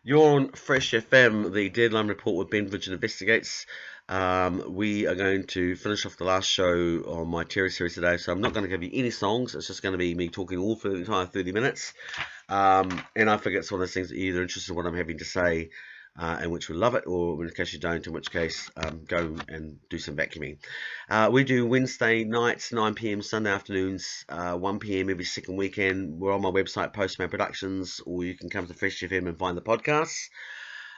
You're on Fresh FM, the Deadline Report with Vidgen Investigates. We are going to finish off the last show on my Terry series today, so I'm not going to give you any songs. It's just going to be me talking all for the entire 30 minutes. And I figure it's one of those things that you're either interested in what I'm having to say, in which we love it, or in case you don't, in which case go and do some vacuuming. We do Wednesday nights, 9 p.m, Sunday afternoons, 1 p.m. every second weekend. We're on my website, Postman Productions, or you can come to Fresh FM and find the podcasts.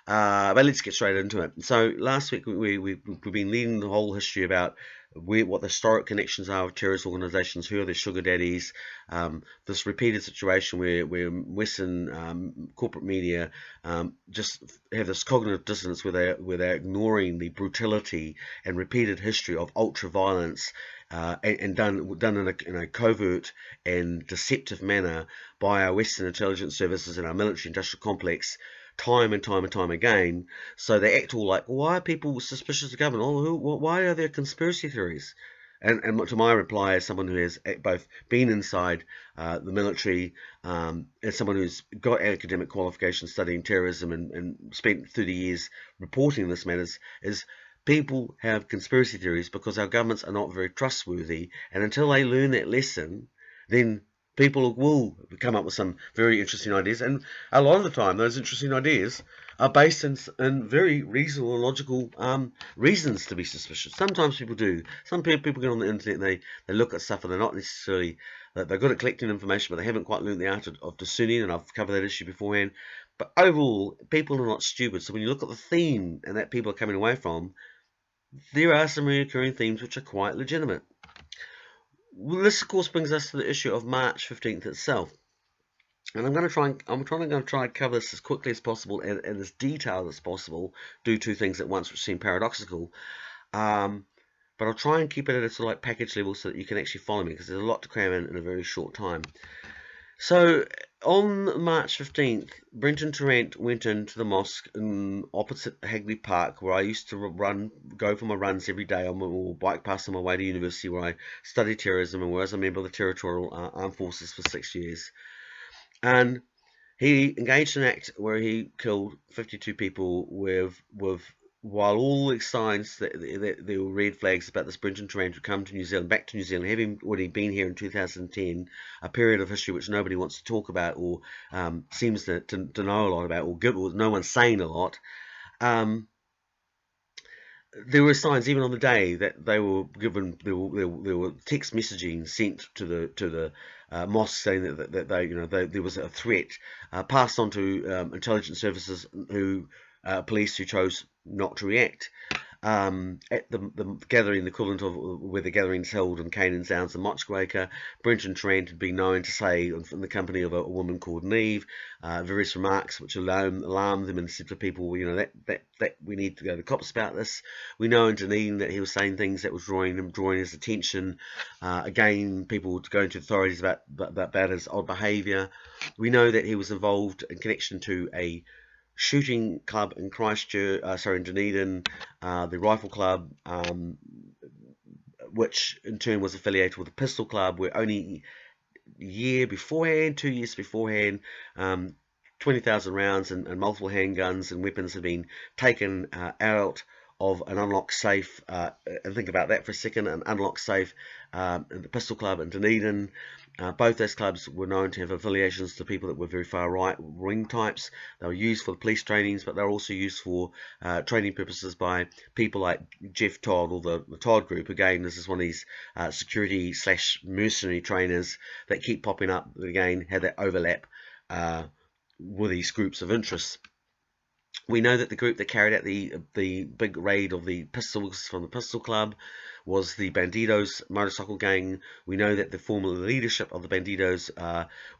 But let's get straight into it. So last week we've been leading the whole history about what the historic connections are of terrorist organisations, who are the sugar daddies, this repeated situation where Western corporate media just have this cognitive dissonance where they're ignoring the brutality and repeated history of ultra violence. And done in a covert and deceptive manner by our Western intelligence services and our military industrial complex time and time and time again. So they act all like, why are people suspicious of government? Why are there conspiracy theories? And to my reply, as someone who has both been inside the military, as someone who's got academic qualifications studying terrorism and spent 30 years reporting this matters, is people have conspiracy theories because our governments are not very trustworthy. And until they learn that lesson, then people will come up with some very interesting ideas, and a lot of the time those interesting ideas are based in very reasonable and logical reasons to be suspicious. Sometimes people do. Some people get on the internet and they look at stuff and they're not necessarily, they're good at collecting information, but they haven't quite learned the art of discerning, and I've covered that issue beforehand. But overall, people are not stupid. So when you look at the theme and that people are coming away from, there are some recurring themes which are quite legitimate. Well, this, of course, brings us to the issue of March 15th itself. And I'm going to try and cover this as quickly as possible and as detailed as possible, do two things at once, which seem paradoxical. But I'll try and keep it at a sort of like package level so that you can actually follow me, because there's a lot to cram in a very short time. So on March 15th, Brenton Tarrant went into the mosque opposite Hagley Park, where I used to go for my runs every day or bike past on my way to university, where I studied terrorism and was a member of the Territorial Armed Forces for 6 years. And he engaged in an act where he killed 52 people while all the signs that there were red flags about this Brenton Tarrant would come to New Zealand, back to New Zealand, having already been here in 2010, a period of history which nobody wants to talk about or seems to know a lot about, or no one's saying a lot. There were signs even on the day that they were given. There were text messaging sent to the mosque saying that there was a threat passed on to intelligence services police who chose not to react. At the gathering, the equivalent of where the gatherings held in Canaan Downs and Mochquaker, Brenton Tarrant had been known to say, in the company of a woman called Neve, various remarks which alarmed them, and said to people, that we need to go to the cops about this. We know in Dunedin that he was saying things that was drawing his attention. Again, people going to authorities about his odd behaviour. We know that he was involved in connection to a shooting club in Christchurch, in Dunedin, the Rifle Club, which in turn was affiliated with the Pistol Club, where only 2 years beforehand, 20,000 rounds and multiple handguns and weapons had been taken out of an unlocked safe. And think about that for a second, an unlocked safe in the Pistol Club in Dunedin. Both those clubs were known to have affiliations to people that were very far right wing types. They were used for the police trainings, but they were also used for training purposes by people like Jeff Todd, or the Todd Group. Again, this is one of these security / mercenary trainers that keep popping up. Again, had that overlap with these groups of interest. We know that the group that carried out the big raid of the pistols from the Pistol Club was the Bandidos motorcycle gang. We know that the former leadership of the Bandidos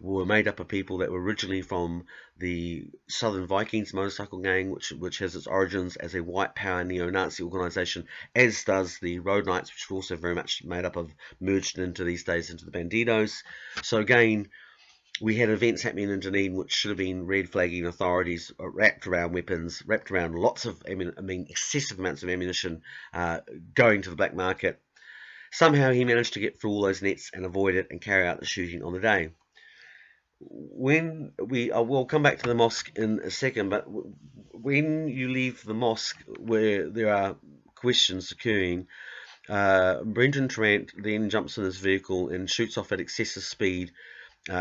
were made up of people that were originally from the Southern Vikings motorcycle gang, which has its origins as a white power neo-Nazi organisation, as does the Road Knights, which are also very much made up of, merged into these days into the Bandidos. So again, we had events happening in Dunedin which should have been red flagging authorities, wrapped around weapons, wrapped around lots of, excessive amounts of ammunition going to the black market. Somehow he managed to get through all those nets and avoid it and carry out the shooting on the day. when we we'll come back to the mosque in a second, but when you leave the mosque where there are questions occurring, Brendan Trent then jumps in his vehicle and shoots off at excessive speed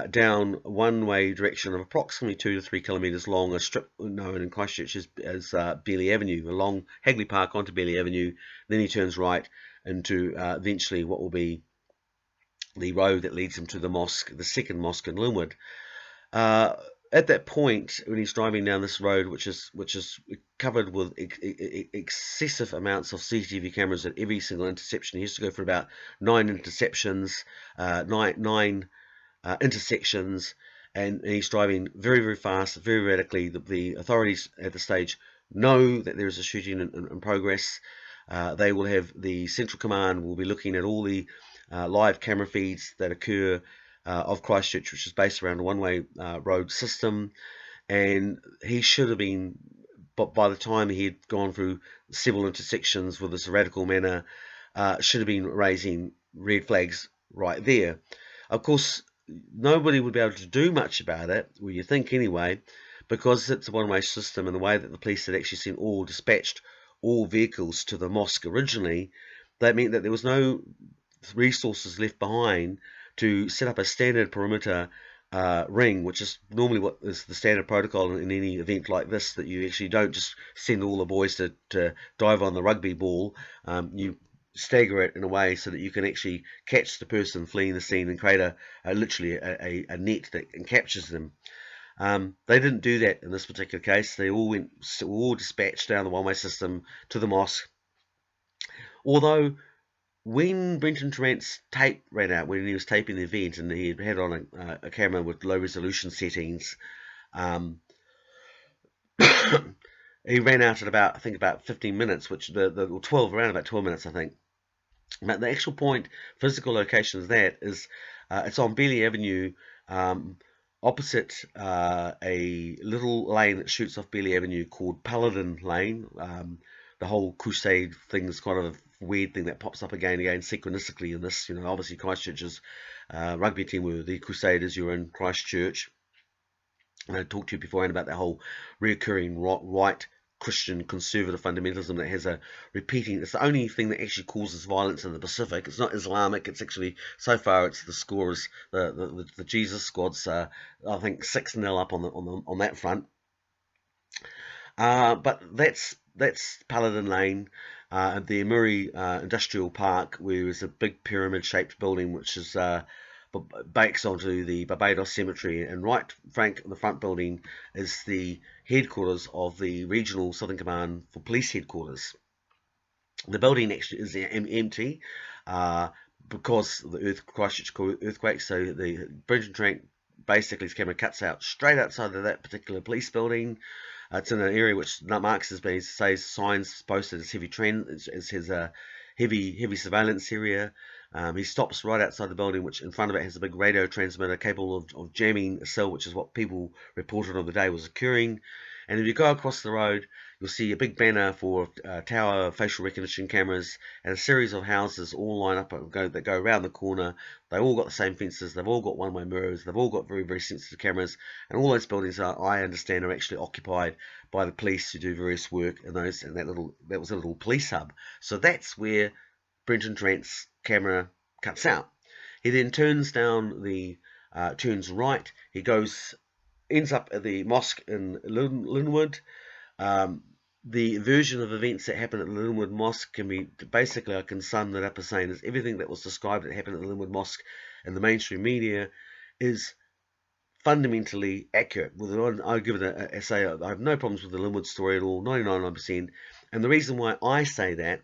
down one-way direction of approximately 2 to 3 kilometres long, a strip known in Christchurch as Bailey Avenue, along Hagley Park onto Bailey Avenue. Then he turns right into eventually what will be the road that leads him to the mosque, the second mosque in Linwood. Uh, at that point, when he's driving down this road, which is covered with excessive amounts of CCTV cameras at every single intersection, he used to go for about 9 interceptions, nine intersections, and he's driving very, very fast, very radically. The authorities at the stage know that there is a shooting in progress. They will have the Central Command will be looking at all the live camera feeds that occur of Christchurch, which is based around a one-way road system, and he should have been, but by the time he had gone through several intersections with this radical manner, should have been raising red flags right there. Of course, nobody would be able to do much about it, well, you think anyway, because it's a one-way system, and the way that the police had actually dispatched all vehicles to the mosque originally, that meant that there was no resources left behind to set up a standard perimeter ring, which is normally what is the standard protocol in any event like this, that you actually don't just send all the boys to dive on the rugby ball. You stagger it in a way so that you can actually catch the person fleeing the scene and create literally a net that captures them. They didn't do that in this particular case. They all dispatched down the one-way system to the mosque. Although when Brenton Tarrant's tape ran out, when he was taping the event, and he had on a camera with low resolution settings, he ran out at about 15 minutes, which around about 12 minutes, I think. But the actual point, physical location of that is, it's on Bailey Avenue, opposite a little lane that shoots off Bailey Avenue called Paladin Lane. The whole crusade thing is kind of a weird thing that pops up again synchronistically in this. Obviously Christchurch's rugby team were the Crusaders. You're in Christchurch. And I talked to you beforehand about that whole reoccurring right Christian conservative fundamentalism that has a repeating. It's the only thing that actually causes violence in the Pacific. It's not Islamic. It's actually, so far, it's the scores. The Jesus squad's I think 6-0 up on that front. But that's Paladin Lane, the Murray Industrial Park, where there's a big pyramid-shaped building which is bakes onto the Barbados Cemetery, and right, Frank, the front building is the headquarters of the Regional Southern Command for Police Headquarters. The building actually is empty because of the Christchurch earthquake, so the Brenton Trent basically his camera cuts out straight outside of that particular police building. It's in an area which marks as being, says signs posted as heavy trend, as his heavy surveillance area. He stops right outside the building, which in front of it has a big radio transmitter capable of jamming a cell, which is what people reported on the day was occurring. And if you go across the road, you'll see a big banner for tower facial recognition cameras and a series of houses all line up that go around the corner. They all got the same fences. They've all got one-way mirrors. They've all got very, very sensitive cameras. And all those buildings, I understand, are actually occupied by the police who do various work in those. And that was a little police hub. So that's where Brenton Trent's camera cuts out. He then turns right. He ends up at the mosque in Linwood. The version of events that happened at the Linwood Mosque can be basically, I can sum that up as saying is everything that was described that happened at the Linwood Mosque in the mainstream media is fundamentally accurate. I give it a say. I have no problems with the Linwood story at all, 99%. And the reason why I say that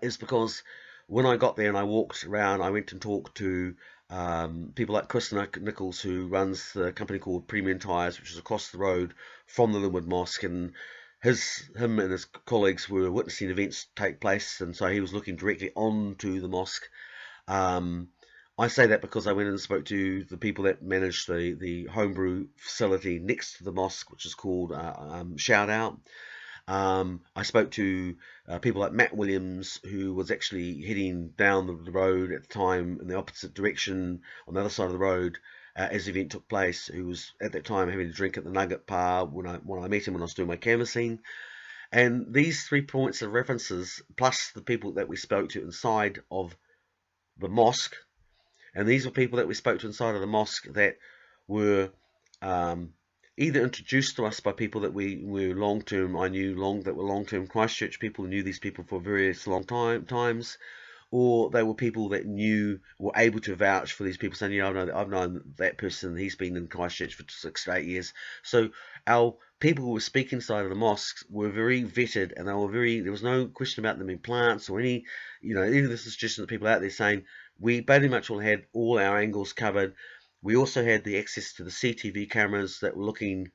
is because when I got there and I walked around, I went and talked to people like Chris Nichols, who runs the company called Premium Tires, which is across the road from the Linwood Mosque, and him and his colleagues were witnessing events take place, and so he was looking directly onto the mosque. I say that because I went and spoke to the people that manage the homebrew facility next to the mosque, which is called Shout Out. I spoke to people like Matt Williams, who was actually heading down the road at the time in the opposite direction on the other side of the road, as the event took place, who was at that time having a drink at the Nugget Bar when I met him when I was doing my canvassing. And these 3 points of references, plus the people that we spoke to inside of the mosque, and these were people that we spoke to inside of the mosque that were um, either introduced to us by people that we were I knew that were long-term Christchurch people, who knew these people for various long times, or they were people that were able to vouch for these people, saying, I've known that person, he's been in Christchurch for 6 to 8 years. So our people who were speaking inside of the mosques were very vetted, and there was no question about them being plants or any of the suggestions that people out there saying we pretty much all had all our angles covered. We also had the access to the CTV cameras that were looking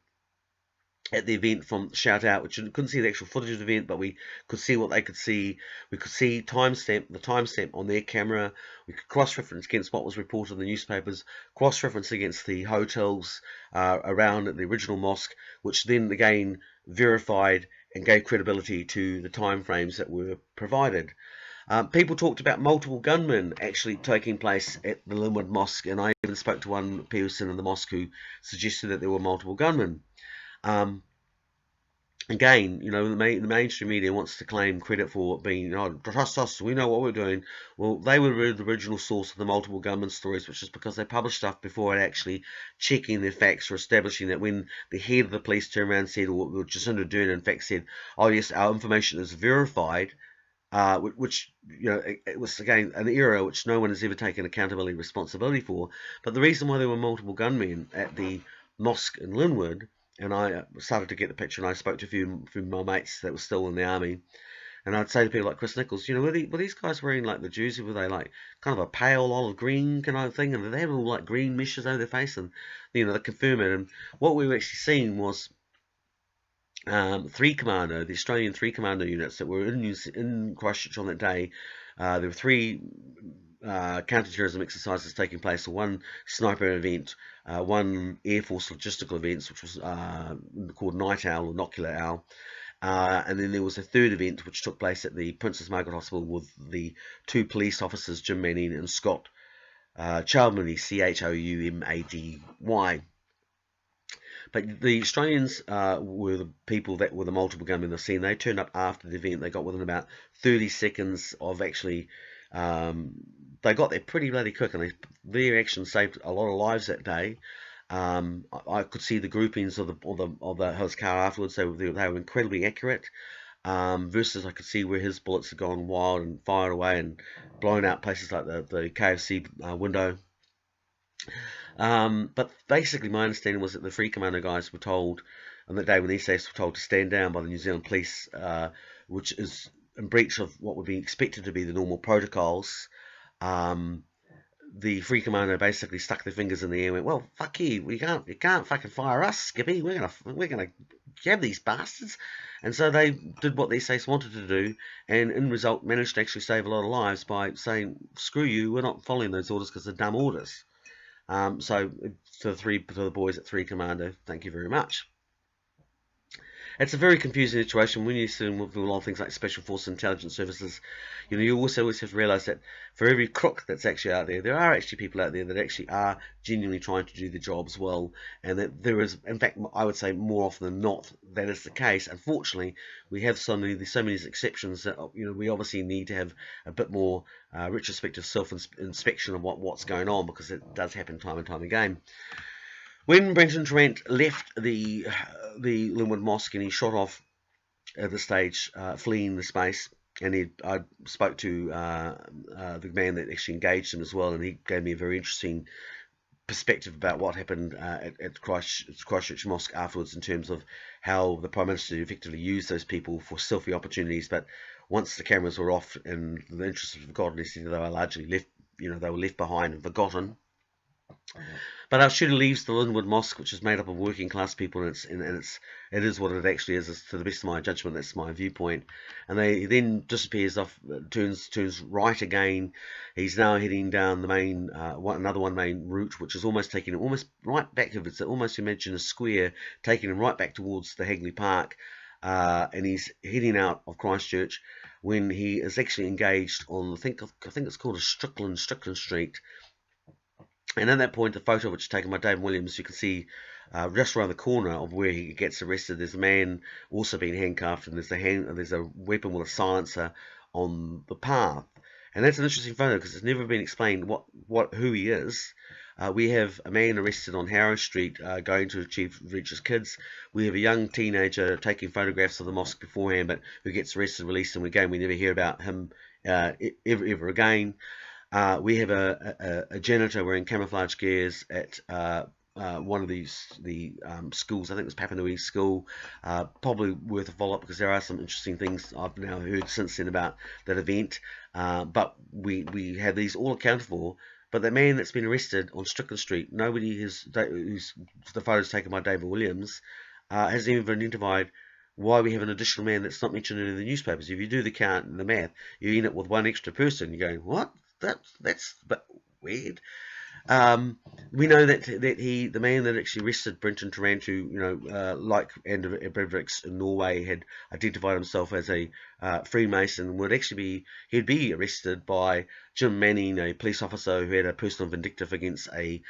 at the event from Shout Out, which couldn't see the actual footage of the event, but we could see what they could see. We could see the timestamp on their camera. We could cross-reference against what was reported in the newspapers, cross-reference against the hotels around the original mosque, which then again verified and gave credibility to the timeframes that were provided. People talked about multiple gunmen actually taking place at the Linwood Mosque, and I even spoke to one person in the mosque who suggested that there were multiple gunmen. Again, the mainstream media wants to claim credit for being, trust us, we know what we're doing. Well, they were the original source of the multiple gunman stories, which is because they published stuff before actually checking their facts or establishing that when the head of the police turned around and said, or Jacinda Ardern in fact said, oh yes, our information is verified, which it was again an era which no one has ever taken accountability responsibility for. But the reason why there were multiple gunmen at the mosque in Linwood, and I started to get the picture, and I spoke to a few of my mates that were still in the army, and I'd say to people like Chris Nichols, were these guys wearing like the jersey, were they like kind of a pale olive green kind of thing, and they had all like green meshes over their face, and they confirm it. And what we were actually seeing was 3 Commando, the Australian 3 Commando units that were in Christchurch on that day. There were 3 counter-terrorism exercises taking place, so 1 sniper event, 1 Air Force logistical event, which was called Night Owl or Nocular Owl, and then there was a 3rd event which took place at the Princess Margaret Hospital with the 2 police officers, Jim Manning and Scott Choumady, Choumady. But the Australians were the people that were the multiple gunmen in the scene. They turned up after the event. They got within about 30 seconds of actually. They got there pretty bloody quick, and their action saved a lot of lives that day. I could see the groupings of his car afterwards. They were incredibly accurate. Versus I could see where his bullets had gone wild and fired away and blown out places like the KFC window. But basically, my understanding was that the 3 Commando guys were told on that day when these guys were told to stand down by the New Zealand police, which is in breach of what would be expected to be the normal protocols. The 3 Commando basically stuck their fingers in the air and went, "Well, fuck you! You can't fucking fire us, Skippy. We're gonna jab these bastards." And so they did what the SAS wanted to do, and in result managed to actually save a lot of lives by saying, "Screw you! We're not following those orders because they're dumb orders." So to the boys at 3 Commando, thank you very much. It's a very confusing situation when you're dealing with a lot of things like Special Forces Intelligence Services. You also always have to realise that for every crook that's actually out there are actually people out there that actually are genuinely trying to do the jobs well, and that there is, in fact, I would say more often than not, that is the case. Unfortunately, we have so many exceptions that we obviously need to have a bit more retrospective self-inspection of what's going on, because it does happen time and time again. When Brenton Tarrant left the Linwood Mosque and he shot off at the stage, fleeing the space, and I spoke to the man that actually engaged him as well, and he gave me a very interesting perspective about what happened at Christchurch Mosque afterwards, in terms of how the Prime Minister effectively used those people for selfie opportunities, but once the cameras were off, in the interest of godliness, they were largely left, they were left behind and forgotten. But our shooter leaves the Linwood Mosque, which is made up of working class people, and it is what it actually is, to the best of my judgment. That's my viewpoint. And he then disappears off, turns right again. He's now heading down the main another main route, which is almost taking him almost right back. It's almost, imagine a square taking him right back towards the Hagley Park, and he's heading out of Christchurch when he is actually engaged on I think it's called a Strickland Street. And at that point, the photo which is taken by David Williams, you can see just around the corner of where he gets arrested, there's a man also being handcuffed, and there's a weapon with a silencer on the path. And that's an interesting photo because it's never been explained who he is. We have a man arrested on Harrow Street going to achieve reach his kids. We have a young teenager taking photographs of the mosque beforehand, but who gets arrested, released, and again we never hear about him ever again. We have a janitor wearing camouflage gears at one of the schools. I think it was Papanui School. Probably worth a follow up because there are some interesting things I've now heard since then about that event. But we have these all accounted for. But the man that's been arrested on Strickland Street, nobody who's the photos taken by David Williams, has even identified why we have an additional man that's not mentioned in the newspapers. If you do the count and the math, you end up with one extra person. You're going, what? That's a bit weird. We know that the man that actually arrested Brenton Tarrant, who like Andrew Breivik in Norway, had identified himself as a Freemason, he'd be arrested by Jim Manning, a police officer who had a personal vindictive against an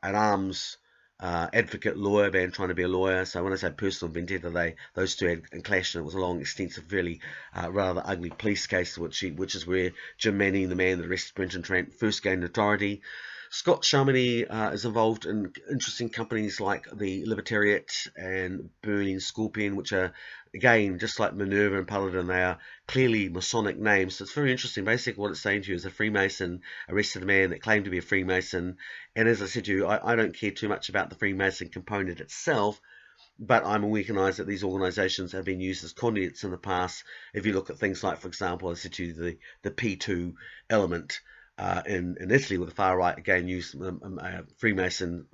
arms advocate lawyer man trying to be a lawyer. So when I say personal vendetta, those two had clashed, and it was a long, extensive, really rather ugly police case, which is where Jim Manning, the man that arrested Brenton Tarrant, first gained notoriety. Scott Shamini is involved in interesting companies like the Libertariat and Burning Scorpion, which are, again, just like Minerva and Paladin, they are clearly Masonic names. So it's very interesting. Basically, what it's saying to you is a Freemason arrested a man that claimed to be a Freemason. And as I said to you, I don't care too much about the Freemason component itself, but I'm recognise that these organisations have been used as conduits in the past. If you look at things like, for example, I said to you, the P2 element in Italy, with the far right again used a Freemason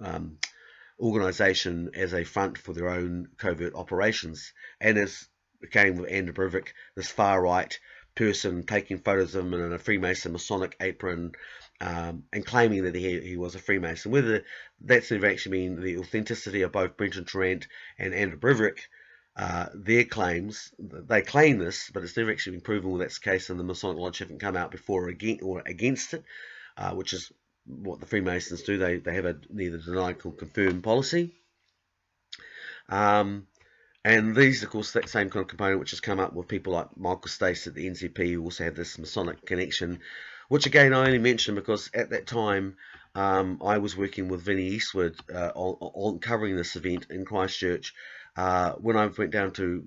organisation as a front for their own covert operations. And as again with Andrew Breivik, this far right person taking photos of him in a Freemason Masonic apron and claiming that he was a Freemason. Whether that's never actually been the authenticity of both Brenton Tarrant and Andrew Breivik, their claims, they claim this, but it's never actually been proven whether that's the case, and the Masonic Lodge haven't come out before or against it, which is what the Freemasons do. They have a neither denied nor confirmed policy. And these, of course, that same kind of component which has come up with people like Michael Stace at the NCP, who also have this Masonic connection, which again I only mention because at that time I was working with Vinnie Eastwood on covering this event in Christchurch. When I went down to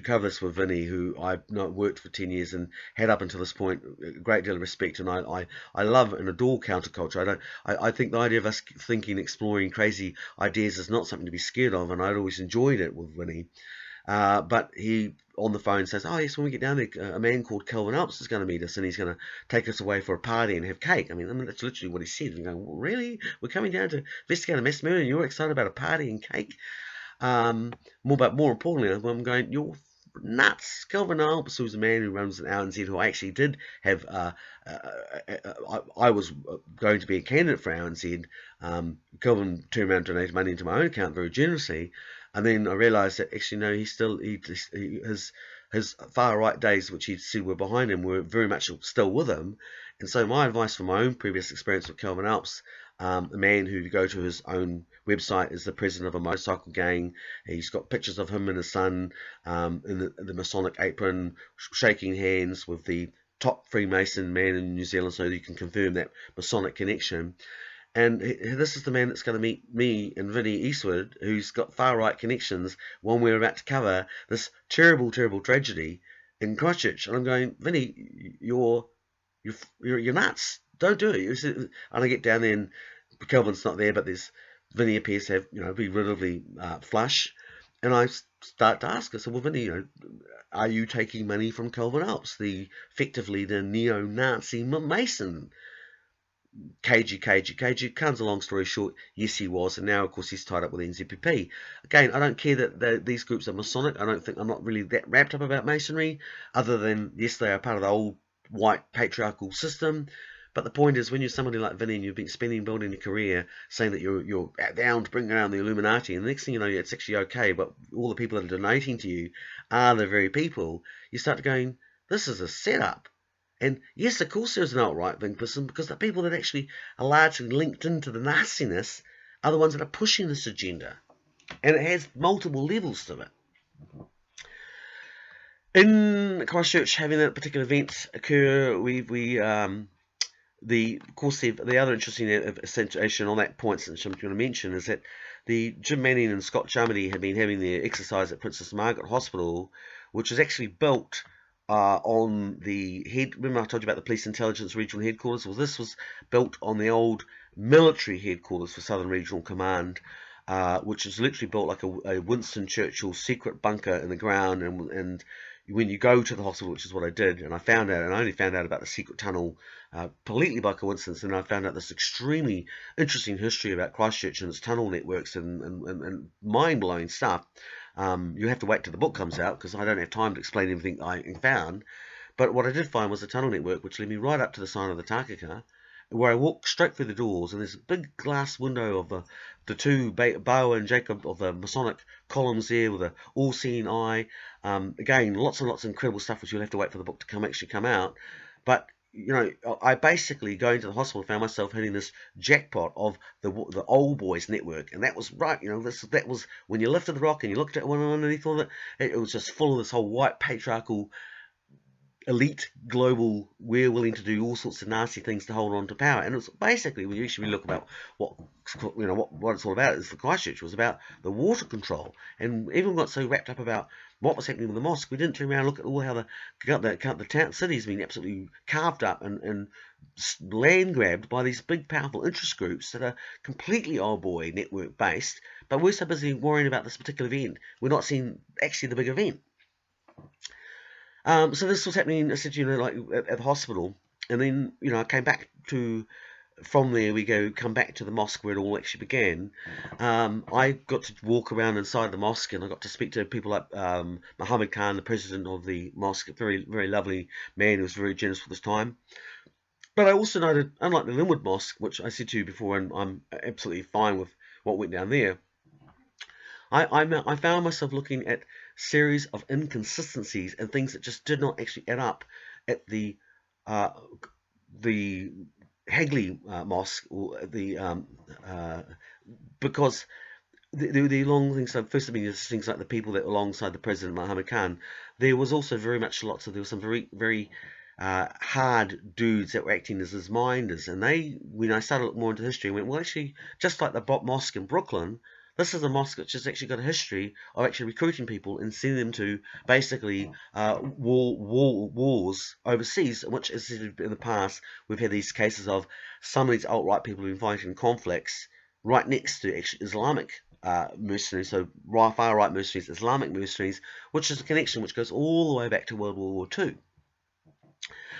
cover this with Vinnie, who I've worked for 10 years and had up until this point a great deal of respect, and I love and adore counterculture. I think the idea of us thinking, exploring crazy ideas is not something to be scared of, and I'd always enjoyed it with Vinnie. But he on the phone says, "Oh yes, when we get down there, a man called Kelvin Alps is going to meet us, and he's going to take us away for a party and have cake." I mean that's literally what he said. And going, well, really? We're coming down to investigate a mass murder, and you're excited about a party and cake? More importantly, I'm going, you're nuts. Kelvin Alps, who's a man who runs an RNZ, who I actually did have, I was going to be a candidate for RNZ. Kelvin turned around and donated money into my own account very generously, and then I realised that actually no, his far right days, which he said were behind him, were very much still with him. And so my advice from my own previous experience with Kelvin Alps, a man who, if you go to his own website, is the president of a motorcycle gang. He's got pictures of him and his son in the Masonic apron, shaking hands with the top Freemason man in New Zealand, so you can confirm that Masonic connection. And this is the man that's going to meet me and Vinnie Eastwood, who's got far-right connections, when we're about to cover this terrible, terrible tragedy in Christchurch. And I'm going, Vinnie, you're nuts. Don't do it. And I get down there, and Kelvin's not there, but Vinnie appears to have, be relatively flush. And I start to ask her, so, well, Vinnie, are you taking money from Kelvin Alps, effectively the neo-Nazi Mason? KG. Comes a long story short, yes, he was, and now, of course, he's tied up with the NZPP. Again, I don't care that these groups are Masonic. I'm not really that wrapped up about Masonry, other than, yes, they are part of the old white patriarchal system. But the point is, when you're somebody like Vinnie and you've been building your career, saying that you're down to bring around the Illuminati, and the next thing you know, it's actually okay, but all the people that are donating to you are the very people, you start going, this is a setup. And yes, of course there's an alt-right wing person, because the people that actually are largely linked into the nastiness are the ones that are pushing this agenda. And it has multiple levels to it. In Christchurch, having that particular event occur, of course, the other interesting accentuation on that point, which I'm going to mention, is that the Jim Manning and Scott Charmody have been having their exercise at Princess Margaret Hospital, which is actually built on the head. Remember, I told you about the Police Intelligence Regional Headquarters? Well, this was built on the old military headquarters for Southern Regional Command, which is literally built like a Winston Churchill secret bunker in the ground. And when you go to the hospital, which is what I did, and I only found out about the secret tunnel completely by coincidence, and I found out this extremely interesting history about Christchurch and its tunnel networks and mind-blowing stuff. You have to wait till the book comes out, because I don't have time to explain everything I found. But what I did find was a tunnel network which led me right up to the sign of the Takaka, where I walked straight through the doors, and there's a big glass window of the two Bao and Jacob of the Masonic columns there with an all-seeing eye. Again, lots and lots of incredible stuff, which you'll have to wait for the book to actually come out. But I basically, going to the hospital, found myself hitting this jackpot of the old boys network, and that was right. That was when you lifted the rock and you looked at one underneath all of it. It was just full of this whole white patriarchal elite global, we're willing to do all sorts of nasty things to hold on to power. And it's basically, when you actually look about what it's all about, is the Christchurch was about the water control. And everyone got so wrapped up about what was happening with the mosque, we didn't turn around and look at all how the town city's been absolutely carved up and land grabbed by these big powerful interest groups that are completely old boy network based. But we're so busy worrying about this particular event, we're not seeing actually the big event. So this was happening, essentially, like at the hospital, and then I came back from there. Come back to the mosque where it all actually began. I got to walk around inside the mosque, and I got to speak to people like Muhammad Khan, the president of the mosque, a very, very lovely man who was very generous with his time. But I also noted, unlike the Linwood Mosque, which I said to you before, and I'm absolutely fine with what went down there, I found myself looking at series of inconsistencies and things that just did not actually add up at the Hagley Mosque, or because the long things. So first of all, things like the people that were alongside the President Muhammad Khan. There was also there were some very, very hard dudes that were acting as his minders, and when I started to look more into history, I went, well, actually, just like the mosque in Brooklyn, this is a mosque which has actually got a history of actually recruiting people and sending them to basically wars overseas, which is in the past we've had these cases of some of these alt-right people who've been fighting conflicts right next to actually Islamic mercenaries, so far-right mercenaries, Islamic mercenaries, which is a connection which goes all the way back to World War II.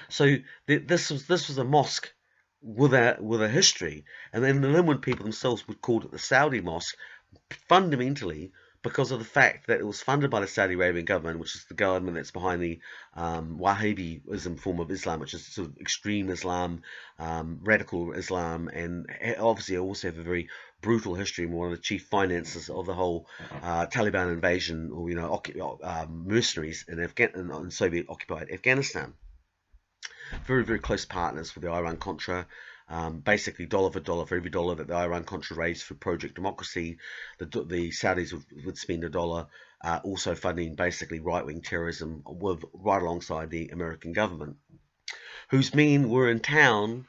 So this was a mosque with a history, and then the Linwood people themselves would call it the Saudi mosque, fundamentally because of the fact that it was funded by the Saudi Arabian government, which is the government that's behind the Wahhabism form of Islam, which is sort of extreme Islam, radical Islam, and obviously also have a very brutal history, and one of the chief finances of the whole Taliban invasion, or mercenaries in Soviet-occupied Afghanistan. Very, very close partners with the Iran-Contra. Basically, dollar for dollar, for every dollar that the Iran-Contra raised for Project Democracy, the Saudis would spend a dollar, also funding basically right-wing terrorism right alongside the American government, whose men were in town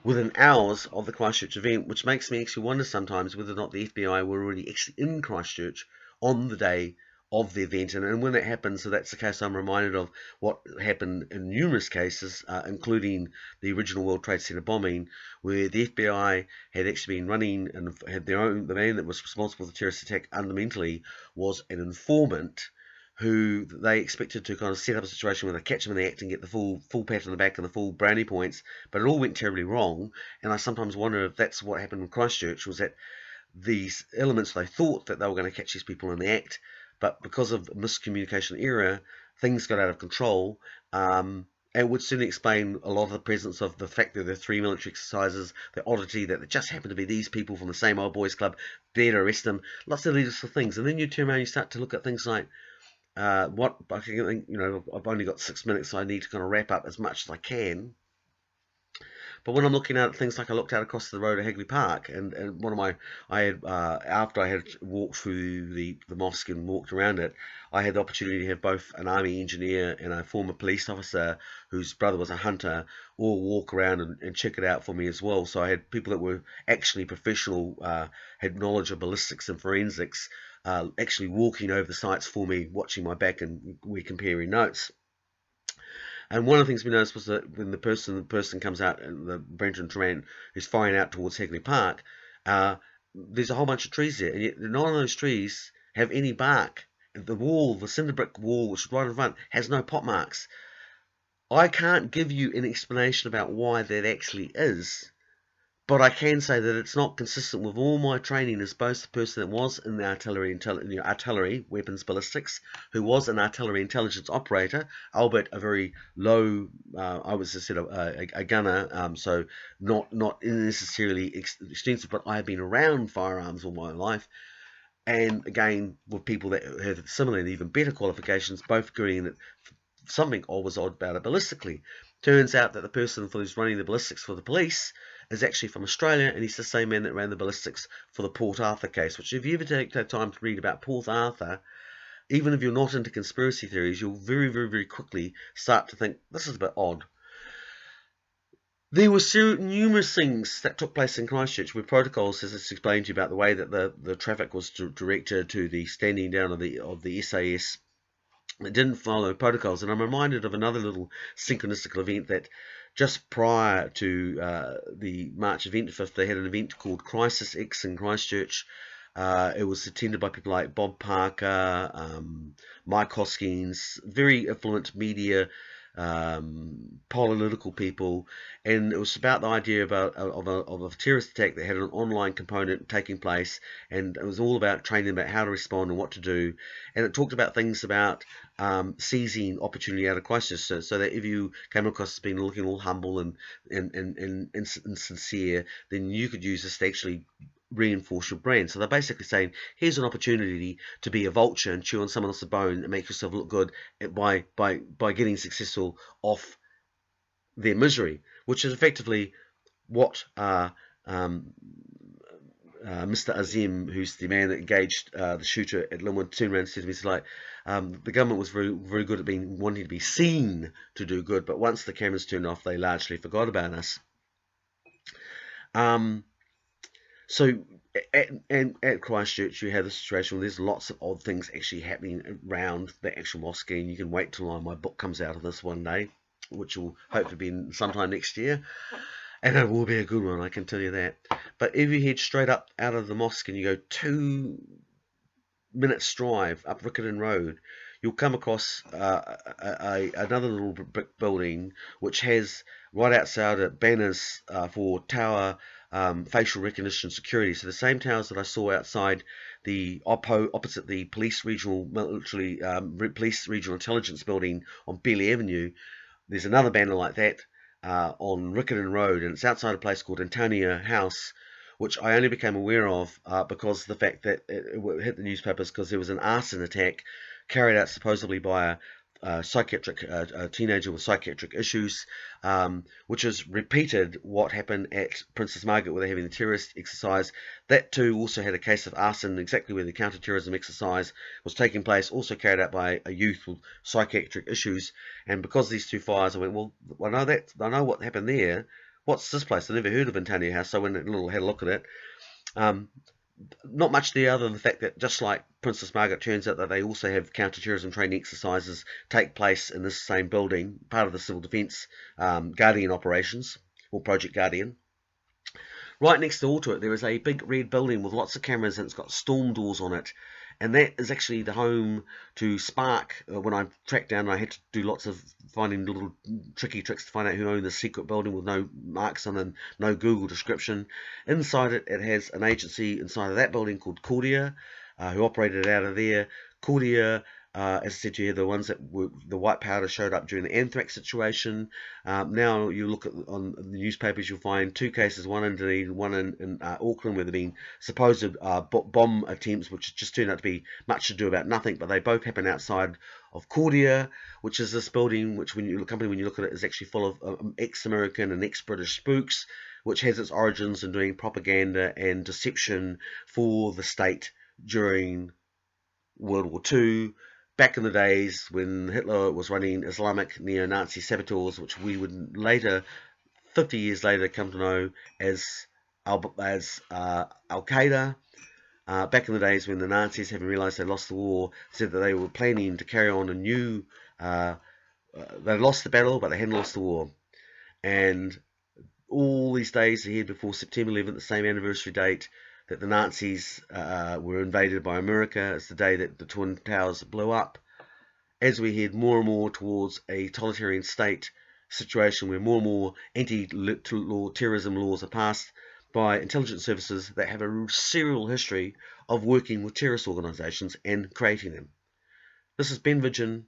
within hours of the Christchurch event, which makes me actually wonder sometimes whether or not the FBI were already actually in Christchurch on the day of the event. And when that happens, so that's the case, I'm reminded of what happened in numerous cases, including the original World Trade Center bombing, where the FBI had actually been running and had the man that was responsible for the terrorist attack fundamentally was an informant who they expected to kind of set up a situation where they catch them in the act and get the full pat on the back and the full brownie points, but it all went terribly wrong. And I sometimes wonder if that's what happened in Christchurch, was that these elements, they thought that they were going to catch these people in the act, but because of miscommunication error, things got out of control. And would certainly explain a lot of the presence of the fact that there are 3 military exercises, the oddity that there just happened to be these people from the same old boys club there to arrest them, lots of these little things. And then you turn around and you start to look at things like what I think, I've only got 6 minutes, so I need to kind of wrap up as much as I can. But when I'm looking at things like I looked out across the road at Hagley Park, and one of my, I had, after I had walked through the mosque and walked around it, I had the opportunity to have both an army engineer and a former police officer whose brother was a hunter all walk around and check it out for me as well. So I had people that were actually professional, had knowledge of ballistics and forensics, actually walking over the sites for me, watching my back, and we're comparing notes. And one of the things we noticed was that when the person comes out and the Brenton Tarrant is firing out towards Hagley Park, there's a whole bunch of trees there, and yet none of those trees have any bark. The wall, the cinder brick wall, which is right in front, has no pot marks. I can't give you an explanation about why that actually is, but I can say that it's not consistent with all my training as both the person that was in the artillery weapons ballistics, who was an artillery intelligence operator, albeit a very low. I was, as I said, a gunner, so not necessarily extensive, but I have been around firearms all my life. And again, with people that have similar and even better qualifications, both agreeing that something was odd about it ballistically. Turns out that the person who's running the ballistics for the police is actually from Australia, and he's the same man that ran the ballistics for the Port Arthur case, which if you ever take time to read about Port Arthur, even if you're not into conspiracy theories, you'll very, very, very quickly start to think, this is a bit odd. There were numerous things that took place in Christchurch with protocols, as it's explained to you, about the way that the traffic was directed to the standing down of the SAS. It didn't follow protocols, and I'm reminded of another little synchronistic event that just prior to the March event 5th, they had an event called Crisis X in Christchurch. It was attended by people like Bob Parker, Mike Hoskins, very affluent media, political people, and it was about the idea of a terrorist attack that had an online component taking place, and it was all about training about how to respond and what to do, and it talked about things about seizing opportunity out of crisis, so that if you came across as being looking all humble and sincere, then you could use this to actually reinforce your brand. So they're basically saying, here's an opportunity to be a vulture and chew on someone else's bone and make yourself look good by getting successful off their misery, which is effectively what Mr. Azim, who's the man that engaged the shooter at Linwood, turned around and said to me, he's like, the government was very, very good at wanting to be seen to do good, but once the cameras turned off, they largely forgot about us. So at Christchurch, you have the situation where there's lots of odd things actually happening around the actual mosque, and you can wait till my book comes out of this one day, which will hopefully be sometime next year, and it will be a good one, I can tell you that. But if you head straight up out of the mosque and you go 2 minutes drive up Riccarton Road, you'll come across another little brick building which has right outside it banners for tower facial recognition security. So the same towers that I saw outside the opposite the police regional intelligence building on Beeley Avenue, there's another banner like that on Riccarton Road, and it's outside a place called Antonia House, which I only became aware of because of the fact that it hit the newspapers because there was an arson attack carried out supposedly by a teenager with psychiatric issues, which has repeated what happened at Princess Margaret where they're having the terrorist exercise. That too also had a case of arson exactly where the counter-terrorism exercise was taking place, also carried out by a youth with psychiatric issues. And because of these two fires, I went, well, I know what happened there. What's this place? I never heard of Antonia House, so I went and had a look at it. Not much there other than the fact that just like Princess Margaret, turns out that they also have counter-terrorism training exercises take place in this same building, part of the Civil Defence Guardian operations, or Project Guardian. Right next door to it, there is a big red building with lots of cameras, and it's got storm doors on it. And that is actually the home to Spark. When I tracked down, I had to do lots of finding little tricky tricks to find out who owned the secret building with no marks on and no Google description. Inside it, it has an agency inside of that building called Cordia, who operated out of there. Cordia As I said to you, the ones that were the white powder showed up during the anthrax situation. Now you look at on the newspapers, you'll find two cases, one in Dunedin, one in Auckland, where there have been supposed bomb attempts, which just turned out to be much ado about nothing. But they both happen outside of Cordia, which is this building, which when you look at it, is actually full of ex-American and ex-British spooks, which has its origins in doing propaganda and deception for the state during World War II, back in the days when Hitler was running Islamic neo-Nazi saboteurs, which we would later, 50 years later, come to know as Al-Qaeda. Back in the days when the Nazis, having realized they lost the war, said that they were planning to carry on a new, they lost the battle, but they hadn't lost the war. And all these days ahead before September 11th, the same anniversary date that the Nazis were invaded by America, it's the day that the Twin Towers blew up. As we head more and more towards a totalitarian state situation where more and more anti-terrorism laws are passed by intelligence services that have a serial history of working with terrorist organisations and creating them. This is Ben Vidgen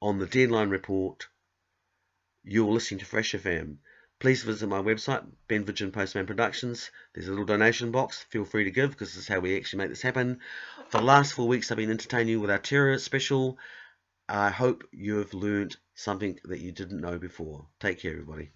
on the Deadline Report. You're listening to Fresh FM. Please visit my website, Ben Vidgen Postman Productions. There's a little donation box. Feel free to give, because this is how we actually make this happen. For the last 4 weeks, I've been entertaining you with our terror special. I hope you have learned something that you didn't know before. Take care, everybody.